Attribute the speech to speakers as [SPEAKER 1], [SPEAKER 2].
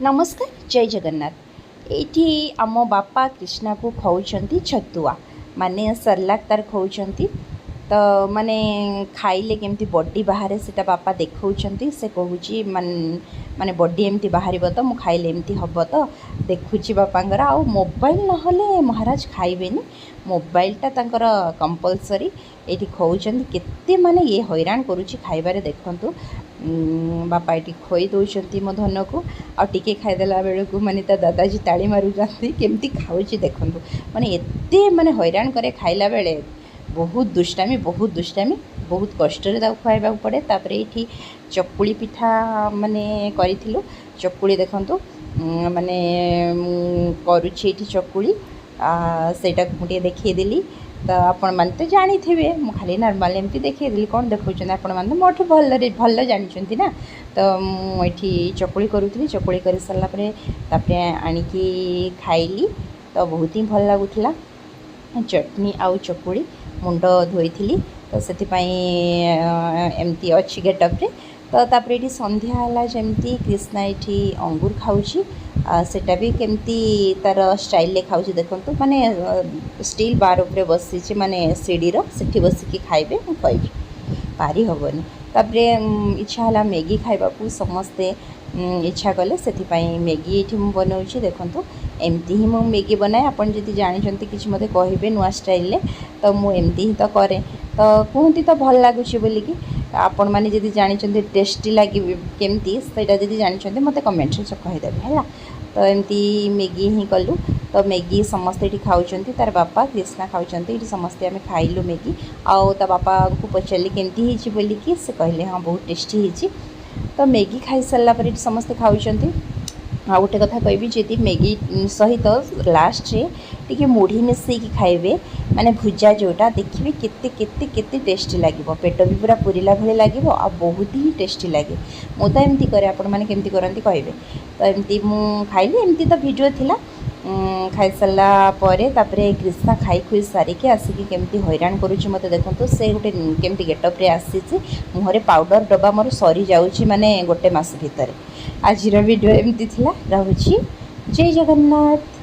[SPEAKER 1] नमस्कार जय जगन्नाथ। एठी आम बापा कृष्णा को खाऊंट छतुआ माने सरलाक तार खाऊंट तो माने खाइले केमती बॉडी बाहर से बापा देखा से कहूँ माने बॉडी एमती बाहर तो मु खाइले एमती हम तो देखुची बापांगर आ मोबाइल नहले महाराज खाइबेनी मोबाइलटा तांकर कंपलसरी ये खाऊंट केते माने ये हैरान करुच्ची खाइबारे देखंतु बापा ये खोई दौरान मो धन को आगे खाईदेला बेलू माने दादाजी ताली मारुंट केमती खाऊँ देखूँ माने एते माने हैरान करे खाइला बेले बहुत दुष्टामी बहुत कष्ट खुआवा पड़े। तापर ये चकुली पिठा माने करूँ चकुली देखु माने करुच्छी चकुली सेटा मुझे देखीदेली तो आपण मैंने तो जानी थे मु खाली नॉर्मल एमती देखीदेली कौन देखुं आपण मैंने मोठू भल जानी ना तो मुझे चकुली करूँ चकुली कर सारापर आणिकी खाइली तो बहुत ही भल लगुला चटनी आउ चकुली मुंड धोई तो से एमती अच्छी गेटअप्रे तो तापर ये संध्या है जमती कृष्णा ये अंगूर खाऊँ सेटा भी केमती तार स्टाइल खाऊँ देखो माने स्टील बार उपरे बसी माने सीढ़ी सेठी बसिकी खाइबे मुझे पारी हेनी तापर इच्छा है मैगी खाइबा समस्ते इच्छा कले से मैगी ये बनाऊँ देखो एमती ही मु मैगी बनाए आपन जदि जानते कि मत कहे नुआ स्टाइल तो मुझे ही तो करे तो कहती तो भल लगुच बोलिकी आपण मैंने जदि जानते टेस्टी लगे केमती सेटा जदि जानते मत कमेंट से कहीदेवे है तो एमती मैगी ही कलु तो मैगी समस्ते ये खाऊँ तार बापा कृष्णा खाऊँ ये समस्ते आम खाइलु मैगी आउ ता बापा को पचारि केमती ही बोलिकी से कहले हाँ बहुत टेस्टी ही तो मैगी खाई सारा पर समस्ते खाऊँ आ गोटे कथा कहबी जी मैगी सहित लास्ट रे टिके मुढ़ी मिसेकी खाइबे माने भुजा जोटा देखिए केते केते केते टेस्टी लगे पेट भी पूरा पूरीला भली लगे आ बहुत ही टेस्टी लगे मु तो एमती करे आपण माने केमती करंती कहबे तो एमती मु खाइली एमती तो वीडियो थिला खाई सारा पर कृष्णा खाई खुई सारिके आसिकी केमती हैरान करुच्ची मत देखो से गोटे केमती गेटअप्रे आसी मुहरे पाउडर डब्बा मोर सरी जाऊँगी माने गोटे मास भितर आज वीडियो एमती थिला। रहुची जय जगन्नाथ।